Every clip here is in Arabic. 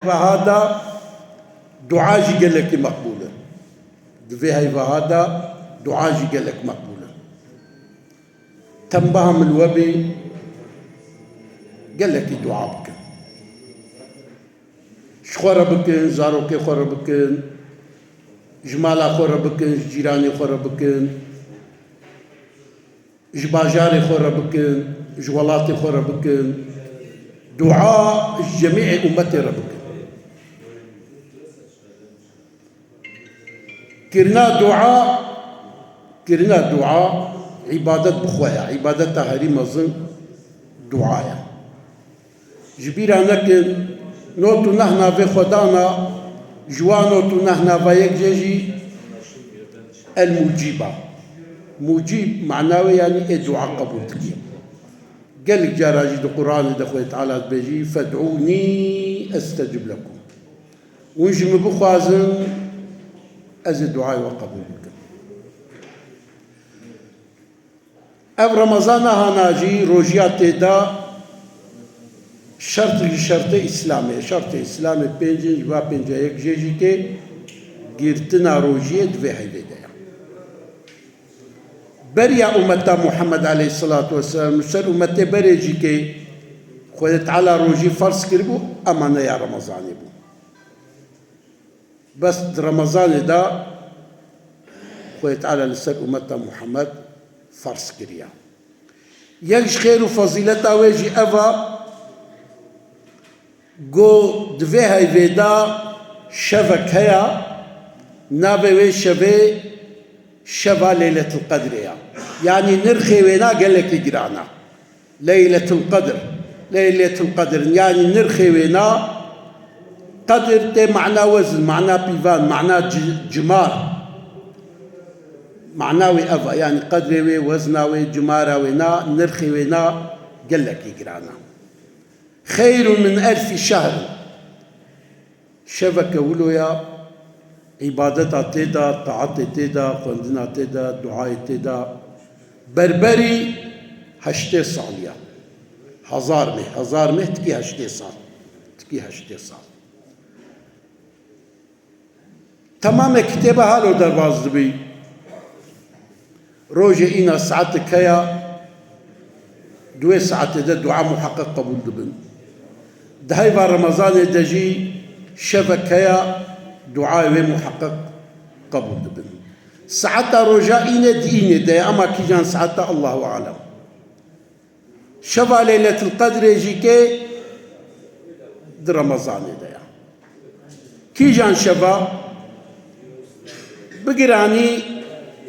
فهذا دعاء قال لك مقبولة. دفي هاي فهذا دعاء قال لك مقبولة. تنبهم الوبي قال لك دعاء بك شخورة بكن زاروكي خورة بكن جمالا خورة بكن جيراني خورة بكن جباجاري خورة بكن جولاتي خورة بكن دعاء جميع أمتي ربك كرنا دعاء عبادة بخويا عبادة هاري مزن دعاء جبيرا نكن نوتو نحنا في خدانا جوانوتو نحنا في يكجيجي المجيبة مجيب معناوي يعني دعاء قبول تكي قال لك جاراجي القرآن دخوي تعالى بيجي فادعوني استجب لكم ونجم بخوازن از الدعاء وقبول بكم اف رمضان هناجي روجيات دا شرط اسلامي شرط اسلامي بينجي جوا بينجي يك جيجي كي جيرتنا روجيه دفي هيدا بريا أمتا محمد عليه الصلاة والسلام نسأل أمتا بريجي كي خودت على روجي فرس كربو أمانا يا رمضان بو بس رمضان دا خودت على نسأل أمتا محمد فرس كريا يكش خير وفضيلتا ويجي أفا قو دوي هاي فيدا شفك هيا نابي وي شفي شفا ليلة القدر يعني نرخي وينا قال لك يقرانا ليلة القدر يعني نرخي وينا قدر تي معنى وزن معنى بيفان معنى جمار معناوي أفا يعني قدر وزناوي جمارة وينا نرخي وينا قال لك يقرانا خير من 1000 شهر شفك ولويا عبادتا تيدا طاعت تيدا خوندنا تيدا دعاء تيدا بربري 8 ساليا هزار مه تكي 8 سال تمام كتابة هالو درواز دبي روجي إينا ساعتك هيا 2 ساعات دا دعاء محقق قبول دبن دهي بار رمضان دجي شفك هيا دعاء محقق قبول دبن ساعتا رجائنا ديني دا أما كيجان ساعتا الله أعلم شفا ليلة القدر يجيكي در رمضان دا كيجان شفا بقراني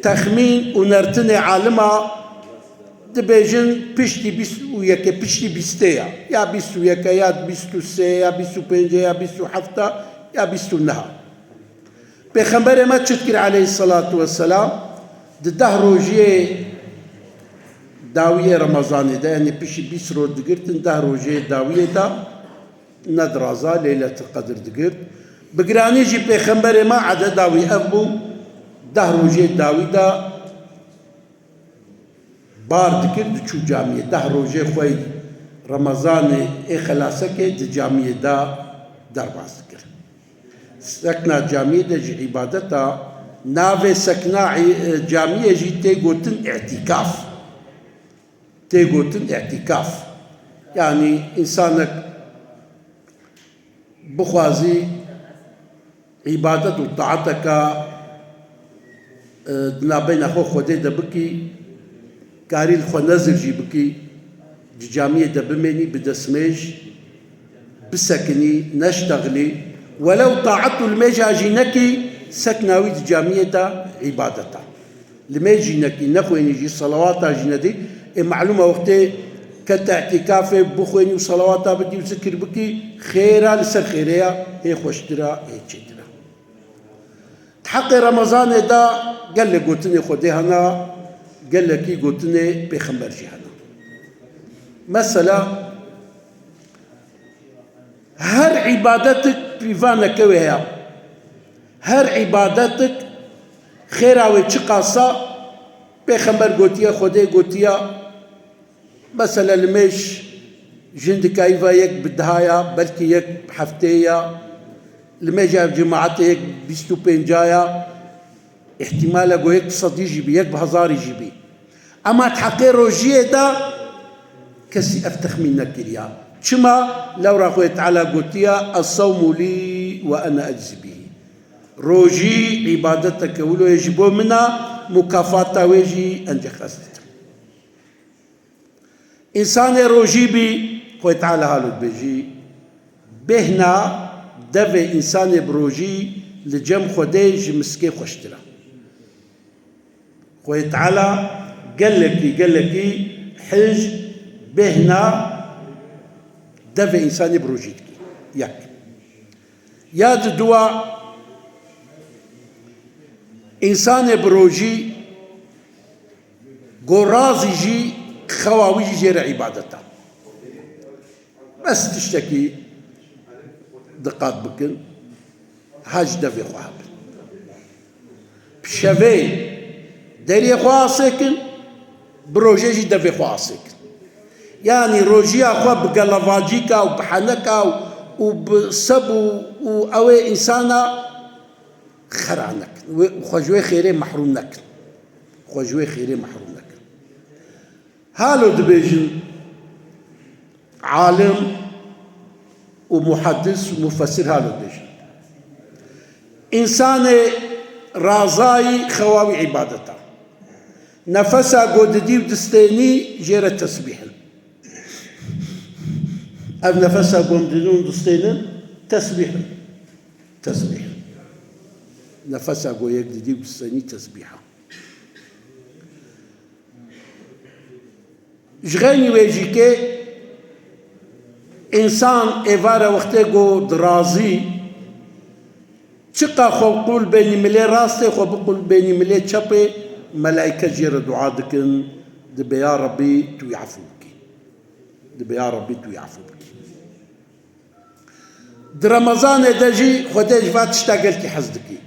تخمين ونرتني عالمها دبيجن بشتي بيستو يكي بشتي بيستيا يا بيستو يكي يا بيستو سي يا بيستو بنجي يا بيستو حفتا يا بيستو النهار پیغمبر ما تشكر عليه الصلاة والسلام ده روجي داوية رمضان ده يعني بيشي بيسرو دقرت ده روجي داوية ده ندرازا ليلة القدر دقرت بقراني جي پیغمبر ما عدا داوي أبو ده روجي داوي ده بار دقرت شو جامية ده روجي خوي رمضان خلاصك ده جامية ده درباز دقرت سكنا جامعة جي عبادتها نافي سكنا جامعة جي تيغوتن اعتكاف يعني إنسانك بخوازي عبادت وطاعتك نابين أخو خودي دبكي كاري الخو نزل جي بكي جامعة دبميني بدسميج بسكني نشتغلي ولو طاعته المجاجي نكي سكناوي جامية عبادتا الميجي نكي نخوين يجي صلواتا جندي معلومة وقتي كتاعتكافي بخويني وصلواتا بدي وذكر بكي خيرا لسر خيريا هي خوشترا هي تشترا تحقي رمضان دا قال لي قلتني خدي هنا قال لكي قلتني بخمبر جهنا مثلا هر عبادتك بيفانا كويها هر عبادتك خيراوي تشقاصا بيخمر قوتيا خدي قوتيا مثلا المش جندك ايفا يك بدهايا بلكي يك بحفتية لما جاب جماعته يك بيستو بينجايا احتمال اقو يك صدي جيبي يك بهزار يجيبي اما تحقي روجيه دا كسي افتخ منك كريا شما لو راخو تعالى قلتيا الصوم لي وانا اجزي به روجي عبادتك ولو يجبو منا مكافاتا ويجي انجا خاصت انسان روجي بي خوي تعالى هالو بيجي بهنا دفع انسان بروجي لجم خديج مسكي خوشترا خوي تعالى قال لك حج بهنا دفع انسان بروجيتك ياك يا دوا انسان بروجي قرازي جي خواوي جير عبادته بس تشتكي دقات بكن حاج دفع خواب بشافي داري خواه ساكن بروجي جي دفع خواه ساكن يعني روجي اخوا بقلفاجيكا وبحنكا وبسب واوي انسانا خرعنك وخجوي خيري محرومنك خجوي خيري محرومنك هالو دبيجن عالم ومحدث ومفسر هالو دبيجن انسان رازاي خواوي عبادته نفسها قوددي ودستيني جيرة تسبيحا أب نفسها قوددون دستينا تسبيحا نفسها قوددي ودستيني تسبيحا جغاني ويجيكي إنسان إيفارا وقتي قو درازي چقا خو قول بيني ملي راستي خو بقول بيني ملي تشابي ملائكة جير دعاء دكن دبي يا ربي تو يعفو بك دبي يا ربي تو يعفو بك درمضان دجي خديج فات اشتاقلتي حزدكي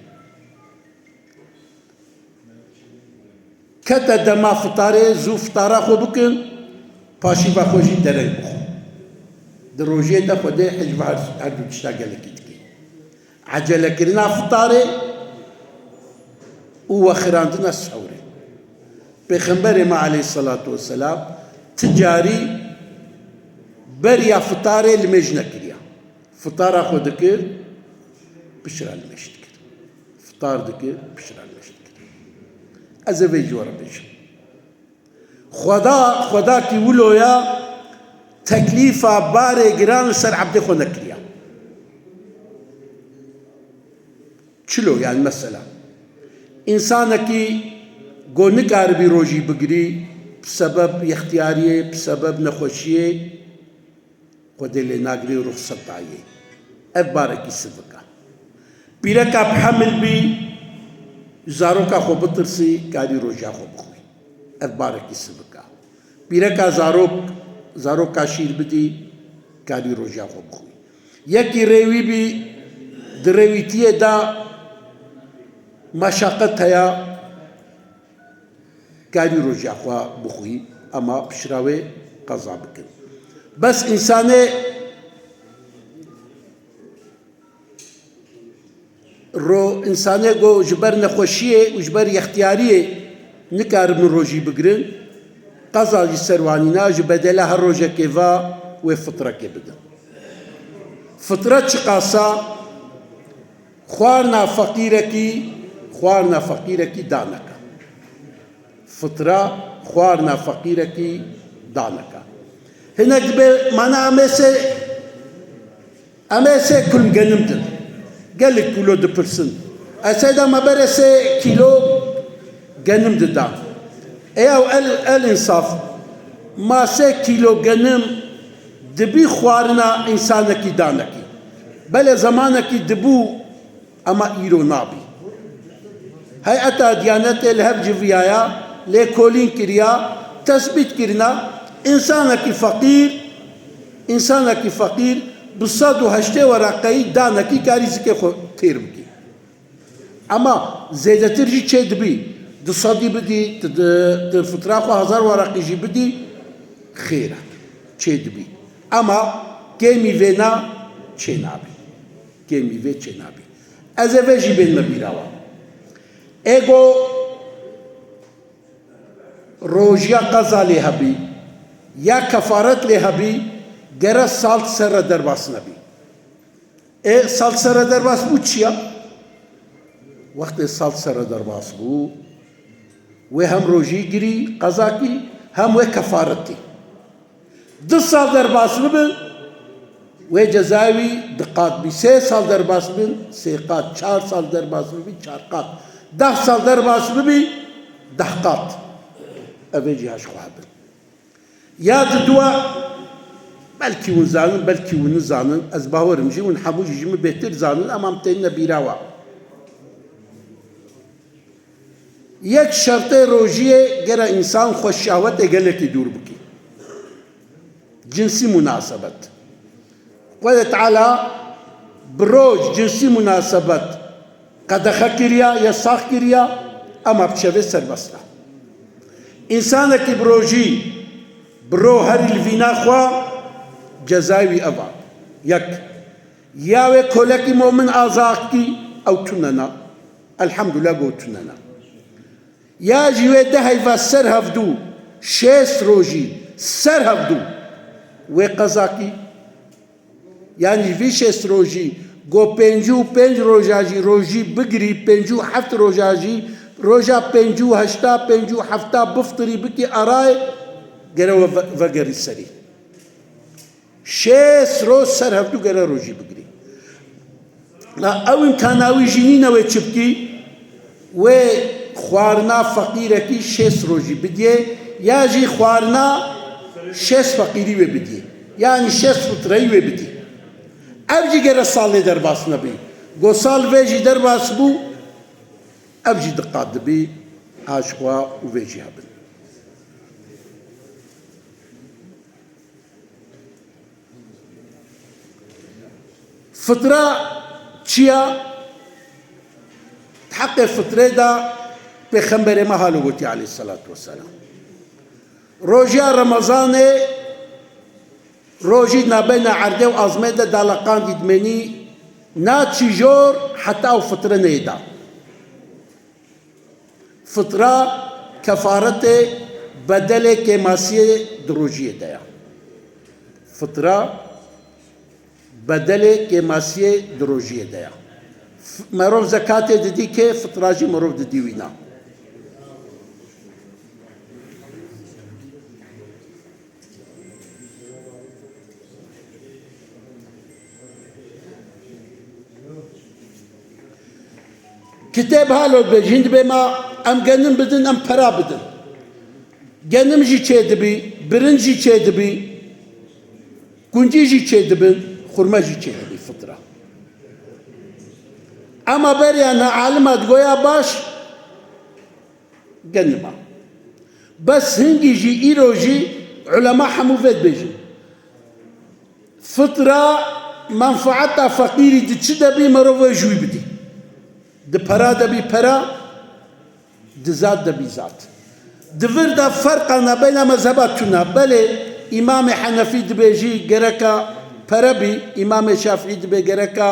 كتا دما فطاري زو فطارا خو بكن باشي باخوجي دري بخو دروجي دا خدي حج فات هردو تشتاقلكي عجلة كرنا فطاري وخراندنا السحوري بخنبري ما عليه الصلاة والسلام تجاري بريا فطاري المجنة كريا فطار أخو دكر بشرى المجد كر فطار دكر بشرى المجد كر أزفي جورا بيش خدا كي ولو يا تكليفة باري جران سر عبد خو نكريا شلو يعني مثلا إنسانك قونك عربي روجي بقري بسبب اختياريه بسبب نخوشيه خود اللي ناقري رخصت عيه أبارك السبكة بيركا بحمل بي زاروكا خو بطرسي كاري روجا خو بخوي أبارك السبكة بيركا زاروكا شير بدي كاري روجا خو بخوي يكي ريوي بي دريويتيه دا مشاقت هيا كاري روجي أخوة بخوي أما بشراوي قضاء بكن بس إنساني قو جبر نخوشيه وجبر اختياريه نكار من روجي بقرن قضاء جسروانينا جبدلها الروجة كيفا وفترة كبدا فترة شقاسا خوارنا فقيركي دانك فطرة خوارنا فقيركي دانك هنا قبل مانا أمسي كل مقنمدن قال لك كيلو دو برسن أسيدا ما برسي كيلو قنمد دا أو الإنصاف ما سي كيلو قنم دبي خوارنا إنسانكي دانكي بل زمانكي دبو أما إيرو نابي هيئة ديانة الهبج فيايا لكولين كريا تثبت كرنا إنسانك فقير بصادو هشتي ورقي دانكي كاريزكي خو تيربكي أما زيادة ترجي تشي دبي دصادي بدي تفتراخو 1000 ورقي جي بدي خيرة تشي دبي اما كيمي فينا چينابي كيمي في چينابي ازفجي بين مبيراوا ايغو روجيا قضا لهبي يا كفارت لهبي جرى سالت سر درباس نبي سالت سر درباس بو چيا وقت سالت سر درباس بو وهم روجي جري قضا كي هم وكفارتي 2 سال درباس بن وجزاوي دقات بي 3 سال درباس بن 3 قات 4 سال درباس بن 4 قات 10 سال درباس بن 10 قات أبيجي هاشخوابن يا دوا بلكي ونزانن بلكي ونزانن أزباورم جي ونحبوجي جي بيتر زانن أمام تينا بيراوا يك شرطي روجيه جرى إنسان خوش شهوة قالك يدور بكي جنسي مناسبة قال تعالى بروج جنسي مناسبة قد خكريا يساخ كريا أما بشبه سربسلا إنسانك بروجي برو هري الفينا خوا جزاوي أبا يك ياوي كولكي مؤمن آزاكي أو تننا الحمد لله قو تننا يا جيوه ده هيفا سر هفدو 6 روجي سر هفدو وقزاكي يعني في 6 روجي قو 5 روجاجي روجي بقري 7 روجاجي روجا 5 بفطري بكي أراي قرأوا وقري السري 6 روز سر هفدو قرأ روجي بقري لا أو إمكاناوي جنينة ويتشبكي وخوارنا فقيركي 6 روجي بديه ياجي خوارنا 6 فقيري وبديه يعني 6 فطري وبديه أبجي قرأ صالي درباس نبي قو صال فيجي درباس بو أبجي دقات دبي عاشقوا وفيجي هبن فطرة چيا تحقق فطرة دا پیغمبر محالو قوتي عليه الصلاة والسلام روجيا رمضان روجي نابينا عرده وأزمده دالقان ديدمني نا تشيجور حتى أو فطرة نيدا فطرة كفارته بدل كماسية دروجية دايا فطرة بدل كماسية دروجية دايا مروف زكاة ددي كي فطراجي مروف ددي وينا كتاب هالو بجند بما ام جنم بدن ام برا بدن جنم جي تشدبي برنجي تشدبي كونجي جي تشدبي خرما جي تشدبي فطره اما بري انا عالمه تقويا باش جنما بس هنجي جي ايروجي علماء حموفات بيجي فطره منفعتها فقيري تشدبي مروه جوي بدي د پرا دبي پرا د ذات دبي ذات دفر دا فرق بين مذهباتنا بل امام حنفي دبيجي جركا پرا بي امام شافعي دبي جركا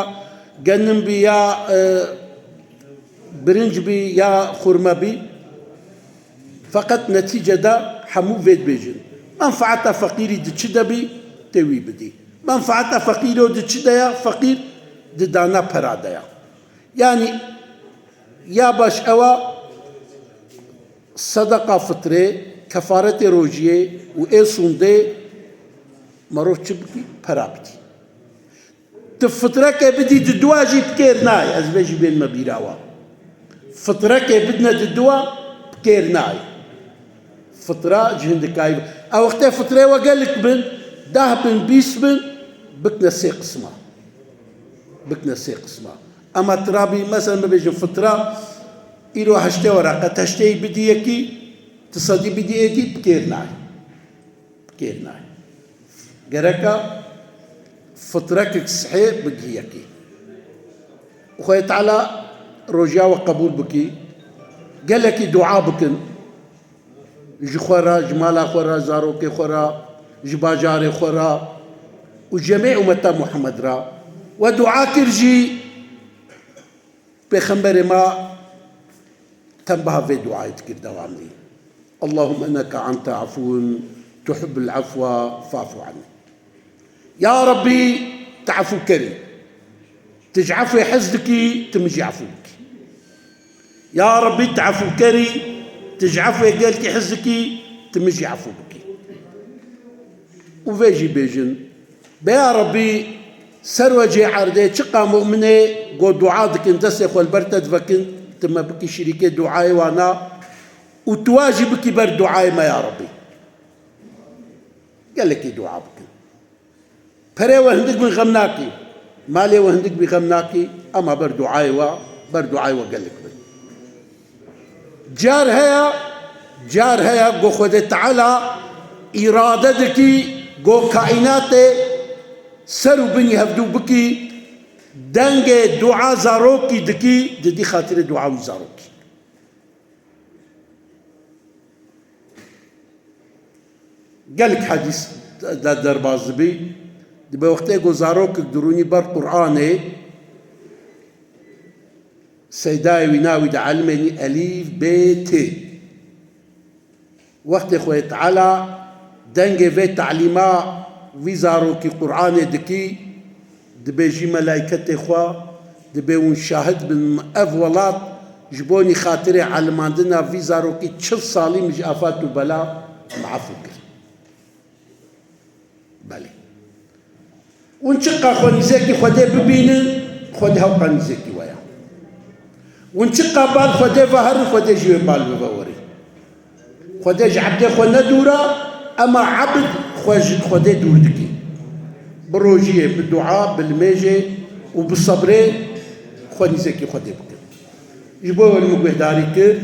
جنم بي يا برنج بي يا خرما بي فقط نتيجة دا حمو فيد بيجن منفعتها فقيري دبي توي بدي منفعتها فقيري دبي فقير دانا پرا دايا يعني يا باش أوا صدقة فطرة كفارة روجية وإيسون دي مروف چبكي پرابتي تفطرة كبدي ددواجي بكير ناي أزباجي بين مبيراوا فطرة كبدنا ددوا بكير ناي فطرة جهندكاي أو وقتها فطرة وقالك بن ده بن بيس بن بكنا سي قسمة بكنا سي قسمة اما ترابي مثلا ما بيجي فتره يرو هشتي ورقه تشتي بديكي تصدي بديكي بكيرناي جركا فترك صحيح بقيكي وخيت على رجاء وقبول بكي قال لك دعاء بكن جخورا جمالا خورا زاروكي خورا جباجاري خورا وجميع أمة محمد را ودعاء كرجي بخمبر ما تنبه في دعاء تكر دوامي اللهم إنك أنت عفو تحب العفو فاعف عني. يا ربي تعفو كريم تجعفو حزدك تمجي عفوك. يا ربي تعفو كريم تجعفو قالك حزدك تمجي عفوك. وفيجي بيجن بيا ربي سروجي عردي شقا مؤمنة قو دعاء انت سيخو البرتد فكن تم بكي شريكي دعاء وانا وتواجي بكي بر دعاء ما يا ربي قال لك دعاء بكي فري وهندك من غمناكي مالي وهندك بغمناكي اما بر دعاء قال لك جار هيا قو خود تعالى إرادتك قو كائنات سرو بني هفدو بكي دنگ دعاء زاروكي دكي دي خاطر دعاء زاروكي. قالك حديث دا درباز بي دي وقتها قو زاروك دروني بر قرآن سيداي ويناوي دا علمني أليف بيتي وقت خوي تعالى دنگ في تعليمات ويزارو كي قرآن دكي دبيجي ملايكة إخوة دبي ونشاهد بالأفولات جبوني خاطري على ماندنا ويزارو كي تشل صالي مش آفات وبلا مع فكر بالي ونشقا خوني زيكي خودي ببين خودي هوقاني زيكي ويا ونشقا بال خودي فهر خودي جيوي بال بفوري خودي جعبدي خونا دورا أما عبد خودي دور دكي بروجيه بالدعاء بالميجي وبالصبر خوني زكي خودي بكر جبوه المقوه داري كر